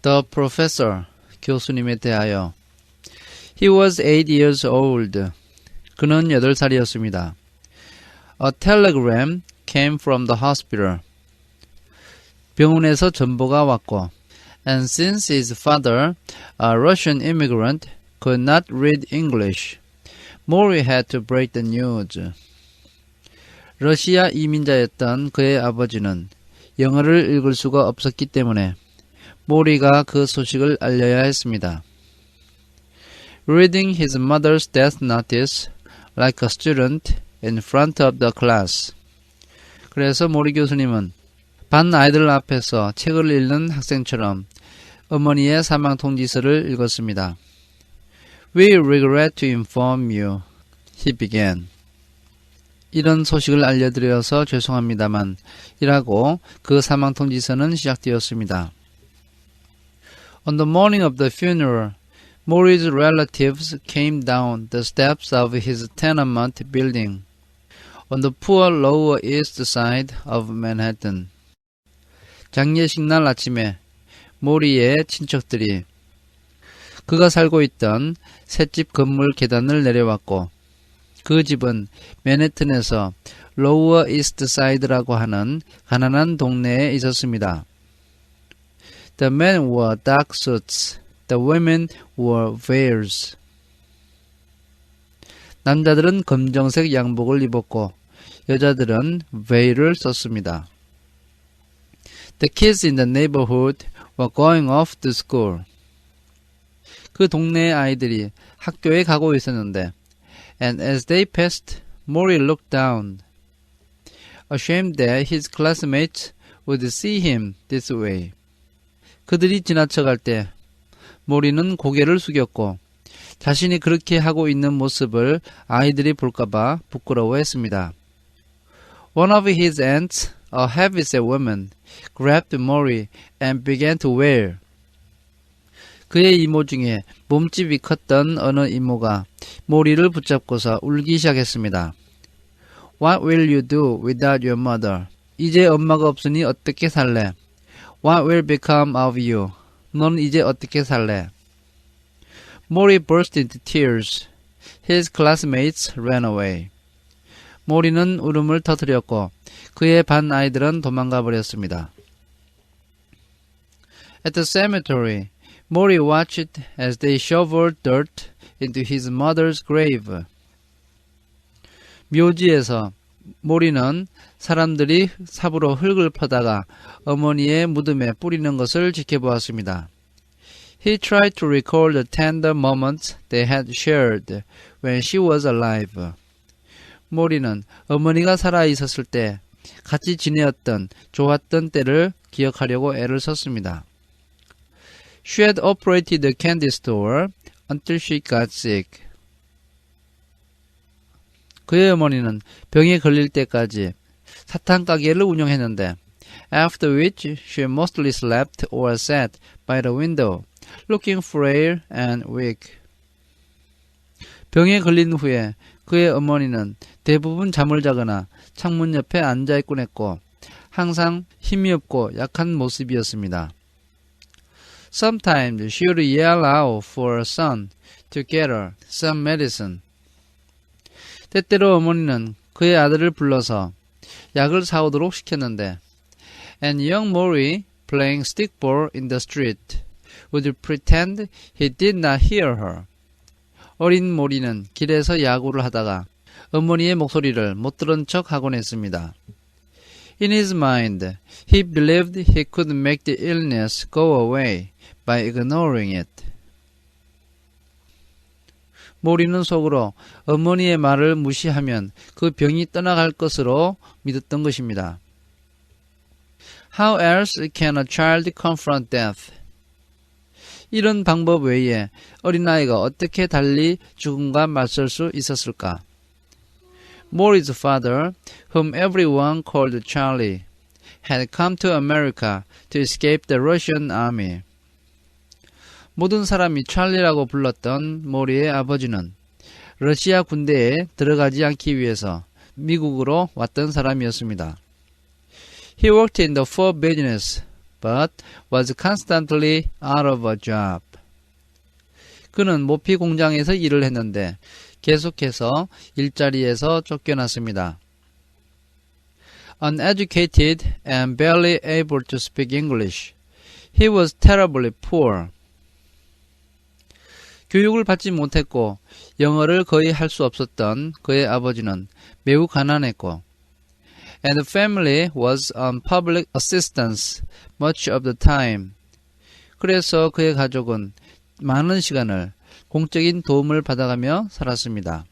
The professor, 교수님에 대하여. He was 8 years old. 그는 8살이었습니다. A telegram came from the hospital. 병원에서 전보가 왔고, and since his father, a Russian immigrant, could not read English, Mori had to break the news. 러시아 이민자였던 그의 아버지는 영어를 읽을 수가 없었기 때문에 모리가 그 소식을 알려야 했습니다. Reading his mother's death notice like a student in front of the class. 그래서 모리 교수님은 반 아이들 앞에서 책을 읽는 학생처럼 어머니의 사망 통지서를 읽었습니다. We regret to inform you, he began. 이런 소식을 알려드려서 죄송합니다만 이라고 그 사망 통지서는 시작되었습니다. On the morning of the funeral, Mori's relatives came down the steps of his tenement building on the poor Lower East Side of Manhattan. 장례식 날 아침에 모리의 친척들이 그가 살고 있던 셋집 건물 계단을 내려왔고 그 집은 맨해튼에서 로워 이스트 사이드라고 하는 가난한 동네에 있었습니다. The men wore dark suits. The women wore veils. 남자들은 검정색 양복을 입었고 여자들은 veil을 썼습니다. The kids in the neighborhood were going off to school. 그 동네의 아이들이 학교에 가고 있었는데 and as they passed, Mori looked down, ashamed that his classmates would see him this way. 그들이 지나쳐갈 때 모리는 고개를 숙였고 자신이 그렇게 하고 있는 모습을 아이들이 볼까봐 부끄러워했습니다. One of his aunts, a heavyset woman, grabbed Mori and began to wail. 그의 이모 중에 몸집이 컸던 어느 이모가 모리를 붙잡고서 울기 시작했습니다. What will you do without your mother? 이제 엄마가 없으니 어떻게 살래? What will become of you? 넌 이제 어떻게 살래? Mori burst into tears. His classmates ran away. 모리는 울음을 터뜨렸고 그의 반 아이들은 도망가 버렸습니다. At the cemetery, Mori watched as they shoveled dirt into his mother's grave. 묘지에서 모리는 사람들이 삽으로 흙을 퍼다가 어머니의 무덤에 뿌리는 것을 지켜보았습니다. He tried to recall the tender moments they had shared when she was alive. 모리는 어머니가 살아 있었을 때 같이 지내었던 좋았던 때를 기억하려고 애를 썼습니다. She had operated the candy store until she got sick. 그의 어머니는 병에 걸릴 때까지 사탕 가게를 운영했는데 after which she mostly slept or sat by the window, looking frail and weak. 병에 걸린 후에 그의 어머니는 대부분 잠을 자거나 창문 옆에 앉아 있곤 했고 항상 힘이 없고 약한 모습이었습니다. Sometimes she would yell out for her son to get her some medicine. 때때로 어머니는 그의 아들을 불러서 약을 사오도록 시켰는데 and young Mori, playing stickball in the street, would pretend he did not hear her. 어린 모리는 길에서 야구를 하다가 어머니의 목소리를 못 들은 척 하곤 했습니다. In his mind, he believed he could make the illness go away by ignoring it. 모리는 속으로 어머니의 말을 무시하면 그 병이 떠나갈 것으로 믿었던 것입니다. How else can a child confront death? 이런 방법 외에 어린아이가 어떻게 달리 죽음과 맞설 수 있었을까? Mori's father, whom everyone called Charlie, had come to America to escape the Russian army. 모든 사람이 찰리라고 불렀던 모리의 아버지는 러시아 군대에 들어가지 않기 위해서 미국으로 왔던 사람이었습니다. He worked in the fur business, but was constantly out of a job. 그는 모피 공장에서 일을 했는데 계속해서 일자리에서 쫓겨났습니다. Uneducated and barely able to speak English. He was terribly poor. 교육을 받지 못했고 영어를 거의 할 수 없었던 그의 아버지는 매우 가난했고 and the family was on public assistance much of the time. 그래서 그의 가족은 많은 시간을 공적인 도움을 받아가며 살았습니다.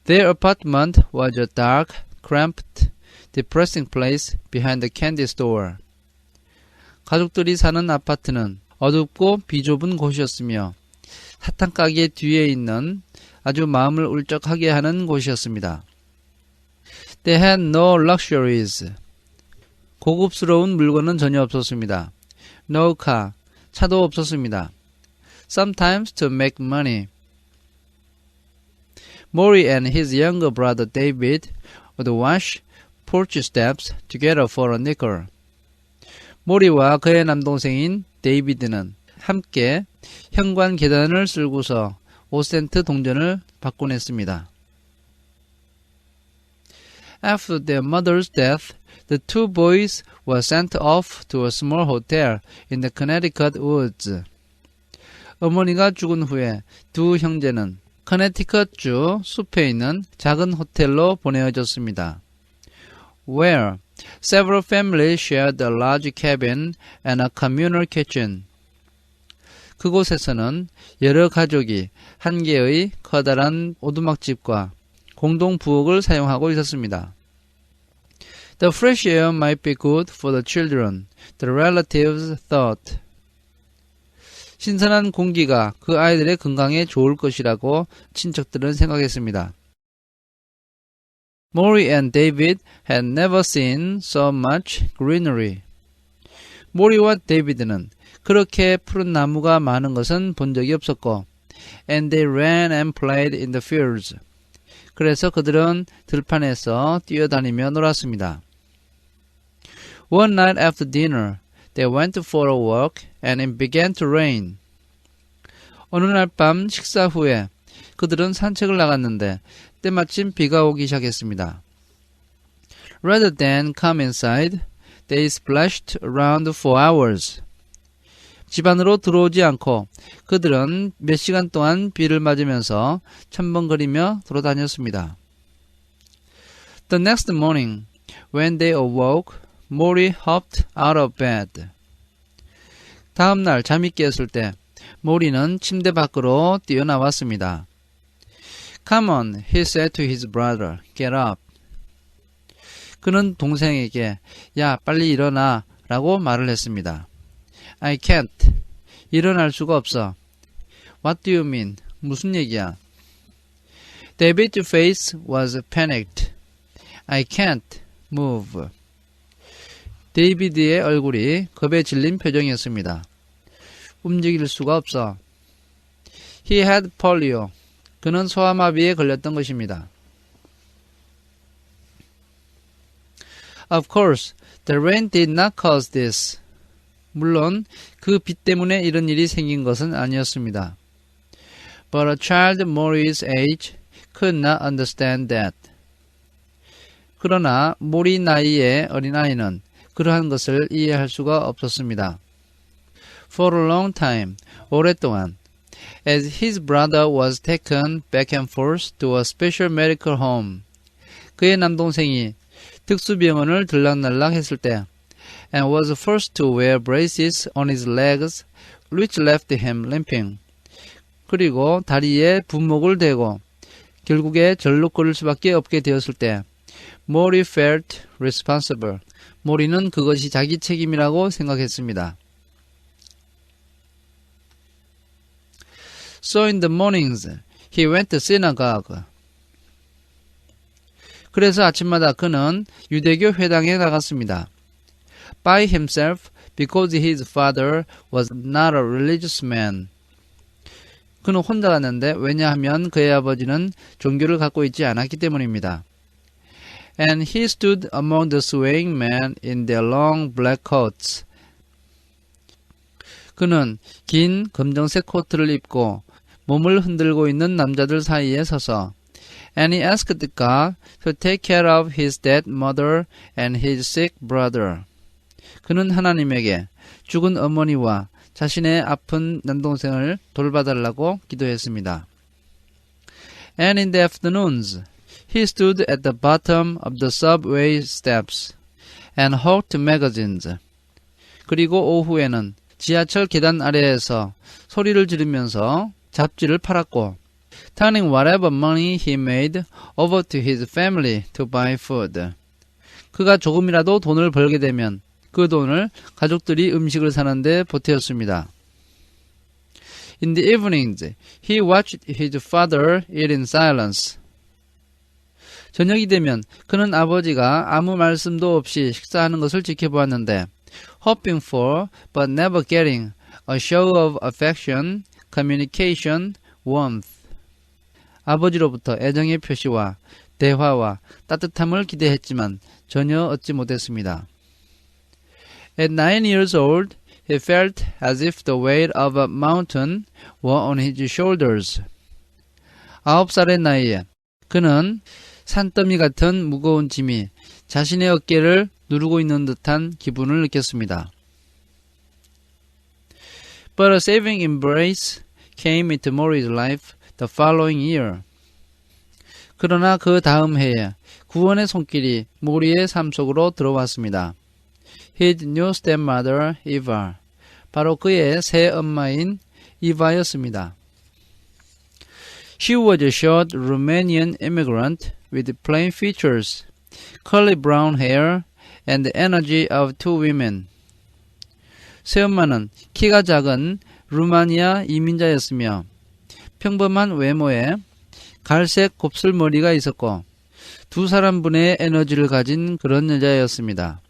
Their apartment was a dark, cramped, depressing place behind the candy store. 가족들이 사는 아파트는 어둡고 비좁은 곳이었으며 사탕 가게 뒤에 있는 아주 마음을 울적하게 하는 곳이었습니다. They had no luxuries. 고급스러운 물건은 전혀 없었습니다. No car. 차도 없었습니다. Sometimes to make money. Maury and his younger brother David would wash porch steps together for a nickel. 모리와 그의 남동생인 데이비드는 함께 현관 계단을 쓸고서 5센트 동전을 받곤 했습니다. After their mother's death, the two boys were sent off to a small hotel in the Connecticut woods. 어머니가 죽은 후에 두 형제는 커네티컷주 숲에 있는 작은 호텔로 보내어졌습니다. Where several families shared a large cabin and a communal kitchen. 그곳에서는 여러 가족이 한 개의 커다란 오두막집과 공동 부엌을 사용하고 있었습니다. The fresh air might be good for the children, the relatives thought. 신선한 공기가 그 아이들의 건강에 좋을 것이라고 친척들은 생각했습니다. Maury and David had never seen so much greenery. 모리와 데이비드는 그렇게 푸른 나무가 많은 것은 본 적이 없었고, and they ran and played in the fields. 그래서 그들은 들판에서 뛰어다니며 놀았습니다. One night after dinner, they went for a walk and it began to rain. 어느 날 밤 식사 후에 그들은 산책을 나갔는데 때마침 비가 오기 시작했습니다. Rather than come inside, they splashed around for hours. 집 안으로 들어오지 않고 그들은 몇 시간 동안 비를 맞으면서 첨벙거리며 돌아다녔습니다. The next morning, when they awoke, Maury hopped out of bed. 다음 날 잠이 깨었을 때 모리는 침대 밖으로 뛰어나왔습니다. Come on, he said to his brother. Get up. 그는 동생에게 야, 빨리 일어나 라고 말을 했습니다. I can't. 일어날 수가 없어. What do you mean? 무슨 얘기야? David's face was panicked. I can't move. 데이비드의 얼굴이 겁에 질린 표정이었습니다. 움직일 수가 없어. He had polio. 그는 소아마비에 걸렸던 것입니다. Of course, the rain did not cause this. 물론 그 비 때문에 이런 일이 생긴 것은 아니었습니다. But a child Maury's age could not understand that. 그러나 모리 나이의 어린아이는 그러한 것을 이해할 수가 없었습니다. For a long time, 오랫동안, as his brother was taken back and forth to a special medical home, 그의 남동생이 특수병원을 들락날락 했을 때, and was forced to wear braces on his legs, which left him limping. 그리고 다리에 분목을 대고 결국에 절룩거릴 수밖에 없게 되었을 때, Maury felt responsible. 모리는 그것이 자기 책임이라고 생각했습니다. So in the mornings, he went to synagogue. 그래서 아침마다 그는 유대교 회당에 나갔습니다. By himself, because his father was not a religious man. 그는 혼자 갔는데 왜냐하면 그의 아버지는 종교를 갖고 있지 않았기 때문입니다. And he stood among the swaying men in their long black coats. 그는 긴 검정색 코트를 입고 몸을 흔들고 있는 남자들 사이에 서서 And he asked God to take care of his dead mother and his sick brother. 그는 하나님에게 죽은 어머니와 자신의 아픈 남동생을 돌봐달라고 기도했습니다. And in the afternoons, he stood at the bottom of the subway steps and hawked magazines. 그리고 오후에는 지하철 계단 아래에서 소리를 지르면서 잡지를 팔았고 turning whatever money he made over to his family to buy food. 그가 조금이라도 돈을 벌게 되면 그 돈을 가족들이 음식을 사는데 보태었습니다. In the evenings, he watched his father eat in silence. 저녁이 되면 그는 아버지가 아무 말씀도 없이 식사하는 것을 지켜보았는데 hoping for but never getting a show of affection, communication, warmth. 아버지로부터 애정의 표시와 대화와 따뜻함을 기대했지만 전혀 얻지 못했습니다. At 9 years old, he felt as if the weight of a mountain were on his shoulders. 9살의 나이에 그는 산더미 같은 무거운 짐이 자신의 어깨를 누르고 있는 듯한 기분을 느꼈습니다. But a saving embrace came into Maury's life the following year. 그러나 그 다음 해에 구원의 손길이 모리의 삶 속으로 들어왔습니다. His new stepmother, Eva. 바로 그의 새 엄마인 이바였습니다. She was a short Romanian immigrant with plain features, curly brown hair, and the energy of two women. 새엄마는 키가 작은 루마니아 이민자였으며 평범한 외모에 갈색 곱슬머리가 있었고 두 사람분의 에너지를 가진 그런 여자였습니다.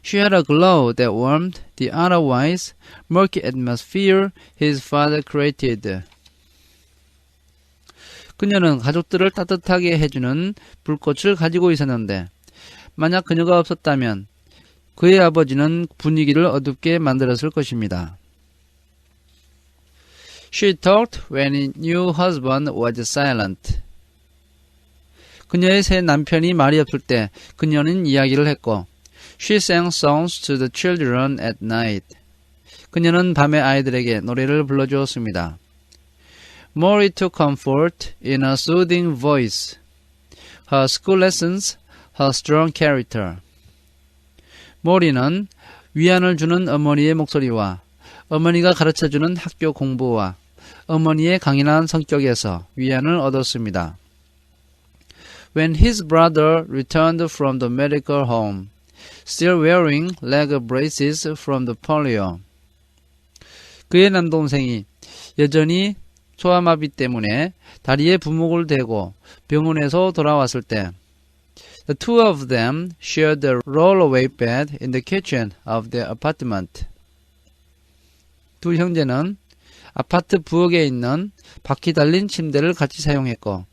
She had a glow that warmed the otherwise murky atmosphere his father created. 그녀는 가족들을 따뜻하게 해주는 불꽃을 가지고 있었는데 만약 그녀가 없었다면 그의 아버지는 분위기를 어둡게 만들었을 것입니다. She talked when her new husband was silent. 그녀의 새 남편이 말이 없을 때 그녀는 이야기를 했고 She sang songs to the children at night. 그녀는 밤에 아이들에게 노래를 불러주었습니다. Maury took comfort in her soothing voice, her school lessons, her strong character. 모리는 위안을 주는 어머니의 목소리와 어머니가 가르쳐주는 학교 공부와 어머니의 강인한 성격에서 위안을 얻었습니다. When his brother returned from the medical home, still wearing leg braces from the polio. 그의 남동생이 여전히 소아마비 때문에 다리에 부목을 대고 병원에서 돌아왔을 때 The two of them shared the roll-away bed in the kitchen of their apartment. 두 형제는 아파트 부엌에 있는 바퀴 달린 침대를 같이 사용했고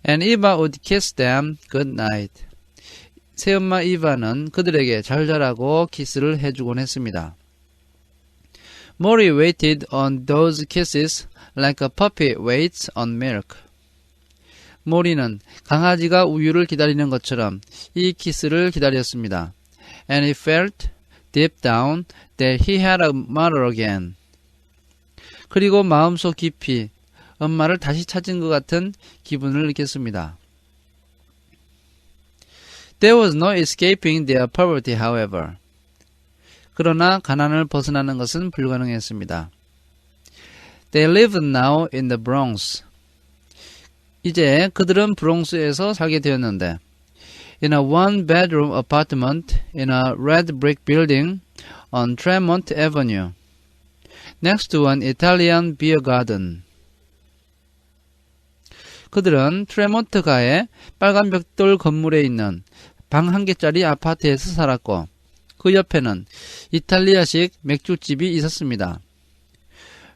And Eva would kiss them good night. 새엄마 이바는 그들에게 잘 자라고 키스를 해주곤 했습니다. Maury waited on those kisses like a puppy waits on milk. 모리는 강아지가 우유를 기다리는 것처럼 이 키스를 기다렸습니다. And he felt deep down that he had a mother again. 그리고 마음속 깊이 엄마를 다시 찾은 것 같은 기분을 느꼈습니다. There was no escaping their poverty, however. 그러나 가난을 벗어나는 것은 불가능했습니다. They lived now in the Bronx. 이제 그들은 브롱스에서 살게 되었는데 in a one-bedroom apartment in a red brick building on Tremont Avenue, next to an Italian beer garden. 그들은 트레몬트가의 빨간 벽돌 건물에 있는 방 한 개짜리 아파트에서 살았고 그 옆에는 이탈리아식 맥주집이 있었습니다.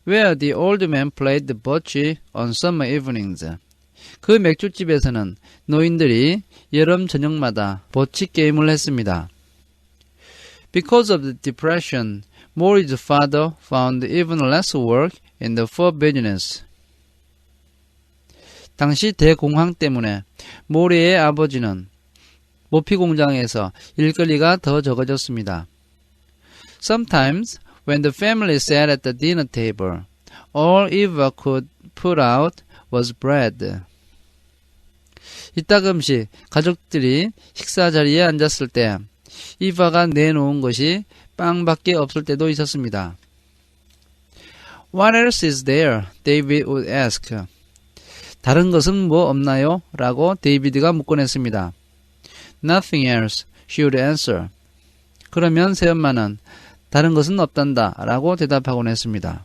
Where the old man played the bocce on summer evenings. 그 맥주집에서는 노인들이 여름 저녁마다 보치 게임을 했습니다. Because of the depression, Maury's father found even less work in the fur business. 당시 대공황 때문에 모리의 아버지는 모피 공장에서 일거리가 더 적어졌습니다. Sometimes, when the family sat at the dinner table, all Eva could put out was bread. 이따금씩 가족들이 식사 자리에 앉았을 때 이바가 내놓은 것이 빵밖에 없을 때도 있었습니다. What else is there? David would ask. 다른 것은 뭐 없나요? 라고 데이비드가 묻곤 했습니다. Nothing else, she would answer. 그러면 새엄마는 다른 것은 없단다 라고 대답하곤 했습니다.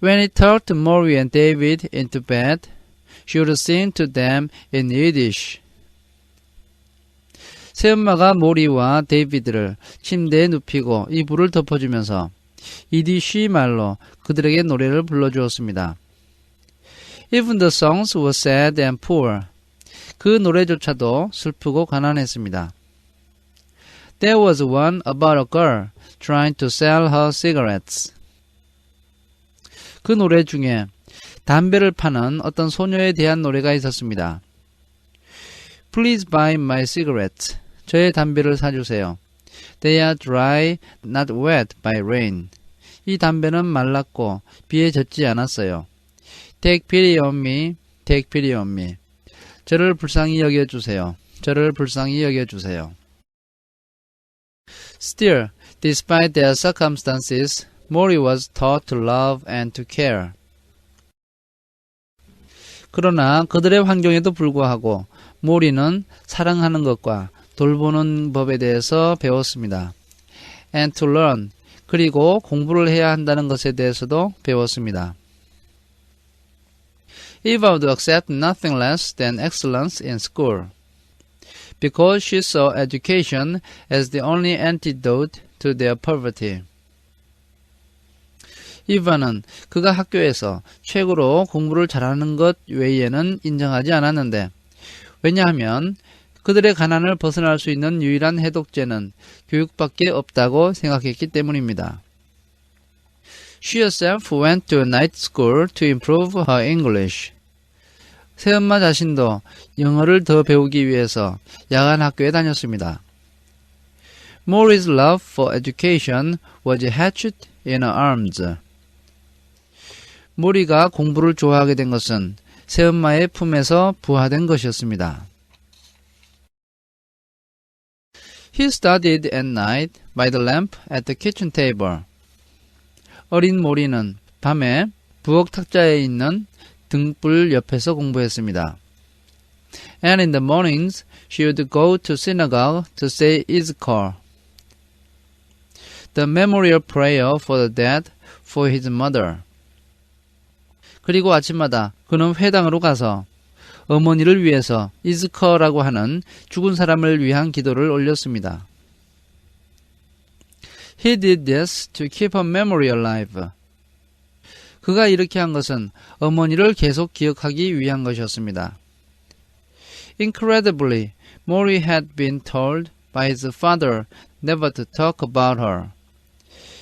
When he tucked Maury and David into bed, she would sing to them in Yiddish. 새엄마가 모리와 데이비드를 침대에 눕히고 이불을 덮어주면서 이디쉬 말로 그들에게 노래를 불러주었습니다. Even the songs were sad and poor. 그 노래조차도 슬프고 가난했습니다. There was one about a girl trying to sell her cigarettes. 그 노래 중에 담배를 파는 어떤 소녀에 대한 노래가 있었습니다. Please buy my cigarettes. 저의 담배를 사주세요. They are dry, not wet by rain. 이 담배는 말랐고 비에 젖지 않았어요. Take pity on me, take pity on me. 저를 불쌍히 여겨주세요. 저를 불쌍히 여겨주세요. Still, despite their circumstances, Maury was taught to love and to care. 그러나 그들의 환경에도 불구하고 모리는 사랑하는 것과 돌보는 법에 대해서 배웠습니다. And to learn, 그리고 공부를 해야 한다는 것에 대해서도 배웠습니다. Eva would accept nothing less than excellence in school, because she saw education as the only antidote to their poverty. 이바는 그가 학교에서 최고로 공부를 잘하는 것 외에는 인정하지 않았는데, 왜냐하면 그들의 가난을 벗어날 수 있는 유일한 해독제는 교육밖에 없다고 생각했기 때문입니다. She herself went to a night school to improve her English. 새엄마 자신도 영어를 더 배우기 위해서 야간 학교에 다녔습니다. Maury's love for education was hatched in her arms. 모리가 공부를 좋아하게 된 것은 새엄마의 품에서 부화된 것이었습니다. He studied at night by the lamp at the kitchen table. 어린 모리는 밤에 부엌 탁자에 있는 등불 옆에서 공부했습니다. And in the mornings, she would go to synagogue to say Yizkor, the memorial prayer for the dead for his mother. 그리고 아침마다 그는 회당으로 가서 어머니를 위해서 이즈커라고 하는 죽은 사람을 위한 기도를 올렸습니다. He did this to keep her memory alive. 그가 이렇게 한 것은 어머니를 계속 기억하기 위한 것이었습니다. Incredibly, Maury had been told by his father never to talk about her.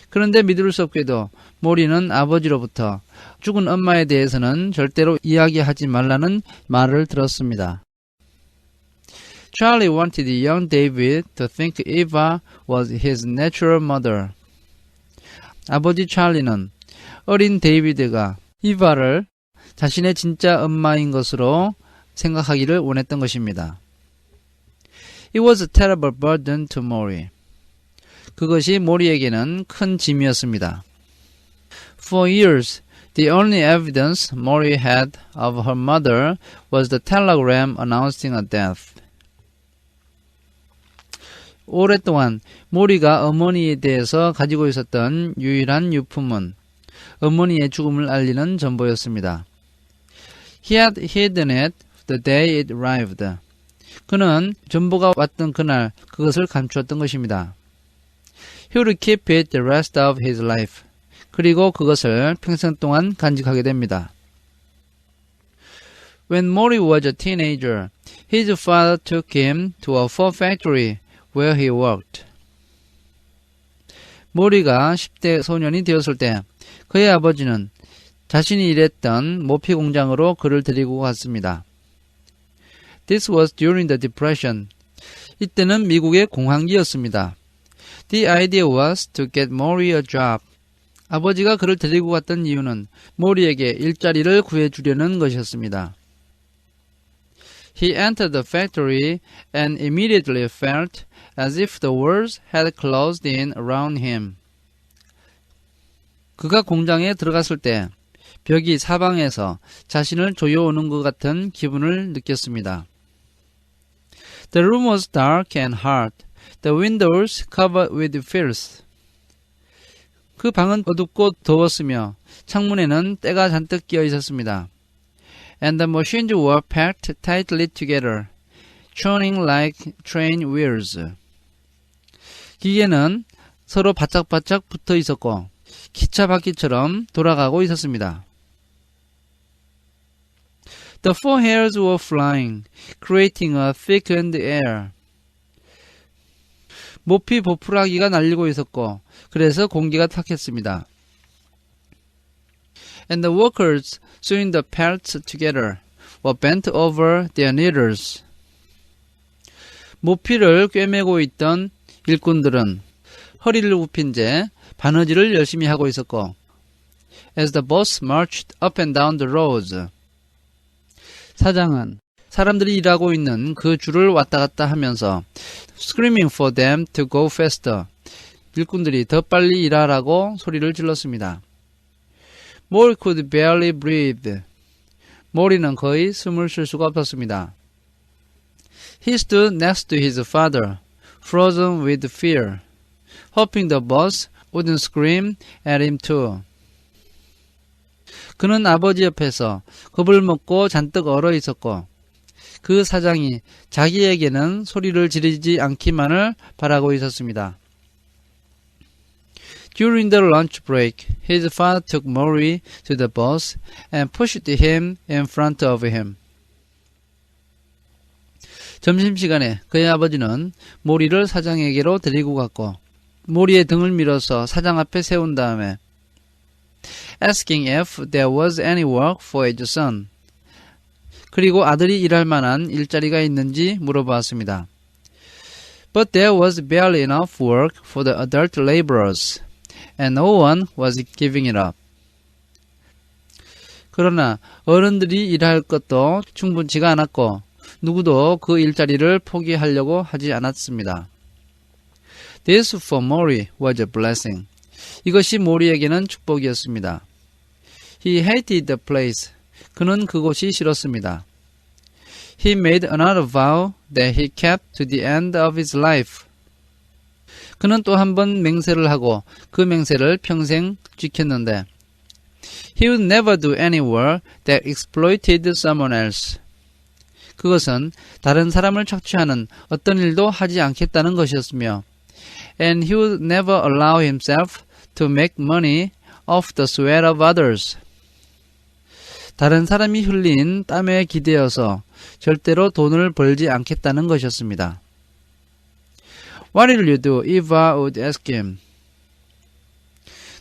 그런데 믿을 수 없게도 모리는 아버지로부터 죽은 엄마에 대해서는 절대로 이야기하지 말라는 말을 들었습니다. Charlie wanted young David to think Eva was his natural mother. 아버지 찰리는 어린 데이비드가 이바를 자신의 진짜 엄마인 것으로 생각하기를 원했던 것입니다. It was a terrible burden to Maury. 그것이 모리에게는 큰 짐이었습니다. For years, the only evidence Maury had of her mother was the telegram announcing her death. 오랫동안 모리가 어머니에 대해서 가지고 있었던 유일한 유품은 어머니의 죽음을 알리는 전보였습니다. He had hidden it the day it arrived. 그는 전보가 왔던 그날 그것을 감추었던 것입니다. He would keep it the rest of his life. 그리고 그것을 평생 동안 간직하게 됩니다. When Mori was a teenager, his father took him to a fur factory where he worked. 모리가 10대 소년이 되었을 때 그의 아버지는 자신이 일했던 모피 공장으로 그를 데리고 갔습니다. This was during the Depression. 이때는 미국의 공황기였습니다. The idea was to get Mori a job. 아버지가 그를 데리고 갔던 이유는 모리에게 일자리를 구해주려는 것이었습니다. He entered the factory and immediately felt as if the walls had closed in around him. 그가 공장에 들어갔을 때 벽이 사방에서 자신을 조여오는 것 같은 기분을 느꼈습니다. The room was dark and hard. The windows covered with filth. 그 방은 어둡고 더웠으며 창문에는 때가 잔뜩 끼어 있었습니다. And the machines were packed tightly together, churning like train wheels. 기계는 서로 바짝바짝 붙어 있었고 기차 바퀴처럼 돌아가고 있었습니다. The four hairs were flying, creating a thickened air. 모피 보풀하기가 날리고 있었고 그래서 공기가 탁했습니다. And the workers sewing the pelts together were bent over their needles. 모피를 꿰매고 있던 일꾼들은 허리를 굽힌 채 바느질을 열심히 하고 있었고 As the boss marched up and down the roads. 사장은 사람들이 일하고 있는 그 줄을 왔다 갔다 하면서 screaming for them to go faster. 일꾼들이 더 빨리 일하라고 소리를 질렀습니다. Mori could barely breathe. 모리는 거의 숨을 쉴 수가 없었습니다. He stood next to his father, frozen with fear, hoping the boss wouldn't scream at him too. 그는 아버지 옆에서 겁을 먹고 잔뜩 얼어 있었고 그 사장이 자기에게는 소리를 지르지 않기만을 바라고 있었습니다. During the lunch break, his father took Mori to the boss and pushed him in front of him. 점심시간에 그의 아버지는 모리를 사장에게로 데리고 갔고 모리의 등을 밀어서 사장 앞에 세운 다음에 asking if there was any work for his son. 그리고 아들이 일할 만한 일자리가 있는지 물어보았습니다. But there was barely enough work for the adult laborers, and no one was giving it up. 그러나 어른들이 일할 것도 충분치가 않았고 누구도 그 일자리를 포기하려고 하지 않았습니다. This for Mori was a blessing. 이것이 모리에게는 축복이었습니다. He hated the place. 그는 그곳이 싫었습니다. He made another vow that he kept to the end of his life. 그는 또 한 번 맹세를 하고 그 맹세를 평생 지켰는데 He would never do any work that exploited someone else. 그것은 다른 사람을 착취하는 어떤 일도 하지 않겠다는 것이었으며 And he would never allow himself to make money off the sweat of others. 다른 사람이 흘린 땀에 기대어서 절대로 돈을 벌지 않겠다는 것이었습니다. What will you do if I would ask him?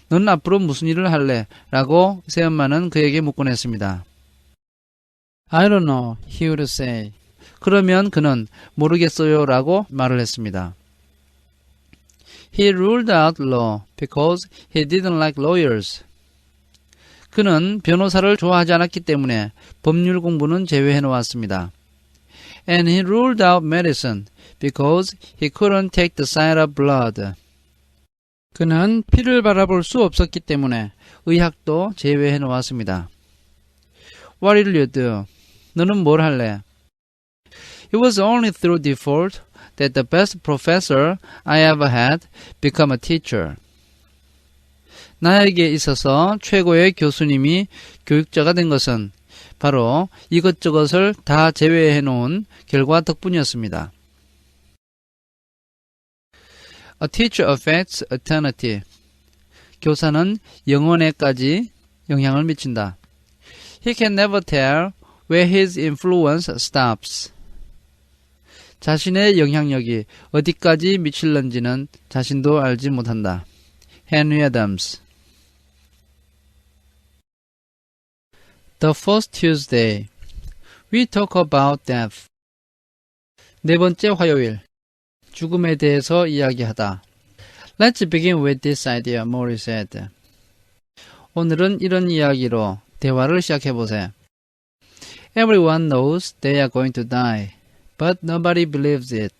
넌 앞으로 무슨 일을 할래? 라고 새엄마는 그에게 묻곤 했습니다. I don't know, he would say. 그러면 그는 모르겠어요 라고 말을 했습니다. He ruled out law because he didn't like lawyers. 그는 변호사를 좋아하지 않았기 때문에 법률 공부는 제외해 놓았습니다. And he ruled out medicine because he couldn't take the sight of blood. 그는 피를 바라볼 수 없었기 때문에 의학도 제외해 놓았습니다. What will you do? 너는 뭘 할래? It was only through default that the best professor I ever had become a teacher. 나에게 있어서 최고의 교수님이 교육자가 된 것은 바로 이것저것을 다 제외해 놓은 결과 덕분이었습니다. A teacher affects eternity. 교사는 영원에까지 영향을 미친다. He can never tell where his influence stops. 자신의 영향력이 어디까지 미칠는지는 자신도 알지 못한다. Henry Adams. The first Tuesday. We talk about death. 네 번째 화요일. 죽음에 대해서 이야기하다. Let's begin with this idea, Maury said. 오늘은 이런 이야기로 대화를 시작해보세요. Everyone knows they are going to die, but nobody believes it.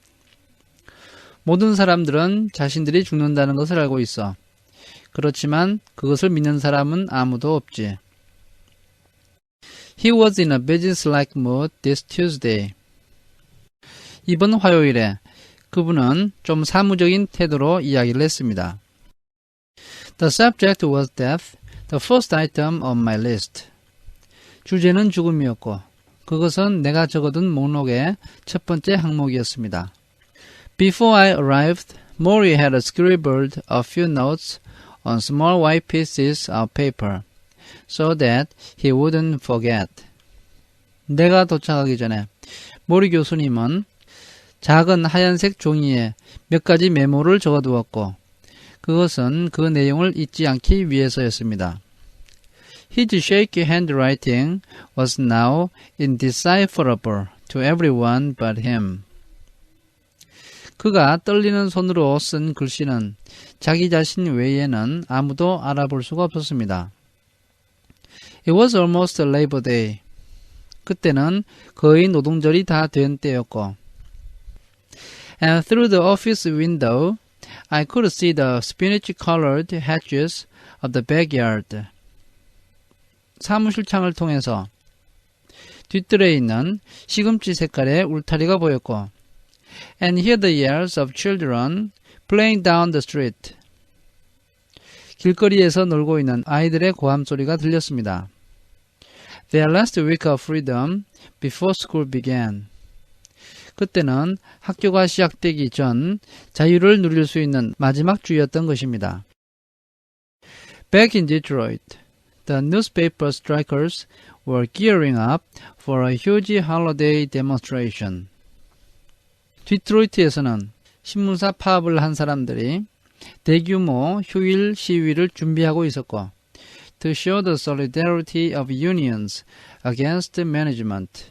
모든 사람들은 자신들이 죽는다는 것을 알고 있어. 그렇지만 그것을 믿는 사람은 아무도 없지. He was in a business-like mood this Tuesday. 이번 화요일에 그분은 좀 사무적인 태도로 이야기를 했습니다. The subject was death, the first item on my list. 주제는 죽음이었고 그것은 내가 적어둔 목록의 첫 번째 항목이었습니다. Before I arrived, Maury had scribbled a few notes on small white pieces of paper, so that he wouldn't forget. 내가 도착하기 전에 모리 교수님은 작은 하얀색 종이에 몇 가지 메모를 적어두었고 그것은 그 내용을 잊지 않기 위해서였습니다. His shaky handwriting was now indecipherable to everyone but him. 그가 떨리는 손으로 쓴 글씨는 자기 자신 외에는 아무도 알아볼 수가 없었습니다. It was almost Labor Day. 그때는 거의 노동절이 다 된 때였고 And through the office window, I could see the spinach-colored hedges of the backyard. 사무실 창을 통해서 뒤뜰에 있는 시금치 색깔의 울타리가 보였고 And hear the yells of children playing down the street. 길거리에서 놀고 있는 아이들의 고함 소리가 들렸습니다. Their last week of freedom before school began. 그때는 학교가 시작되기 전 자유를 누릴 수 있는 마지막 주였던 것입니다. Back in Detroit, the newspaper strikers were gearing up for a huge holiday demonstration. 디트로이트에서는 신문사 파업을 한 사람들이 대규모 휴일 시위를 준비하고 있었고 To show the solidarity of unions against management.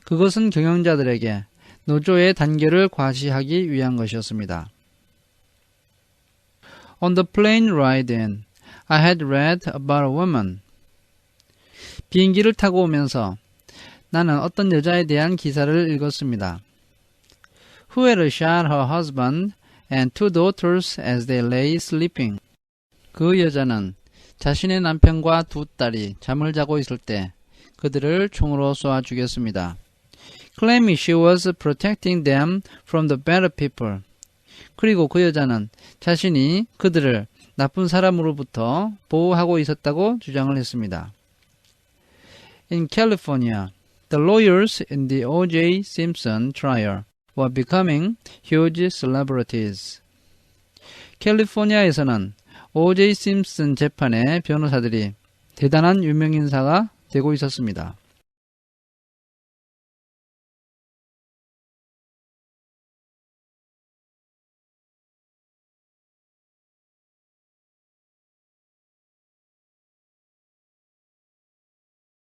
그것은 경영자들에게 노조의 단결을 과시하기 위한 것이었습니다. On the plane ride in, I had read about a woman. 비행기를 타고 오면서 나는 어떤 여자에 대한 기사를 읽었습니다. Who had shot her husband and two daughters as they lay sleeping. 그 여자는 자신의 남편과 두 딸이 잠을 자고 있을 때 그들을 총으로 쏘아 죽였습니다. Claiming she was protecting them from the bad people. 그리고 그 여자는 자신이 그들을 나쁜 사람으로부터 보호하고 있었다고 주장을 했습니다. In California, the lawyers in the O.J. Simpson trial were becoming huge celebrities. 캘리포니아에서는 O.J. 심슨 재판의 변호사들이 대단한 유명인사가 되고 있었습니다.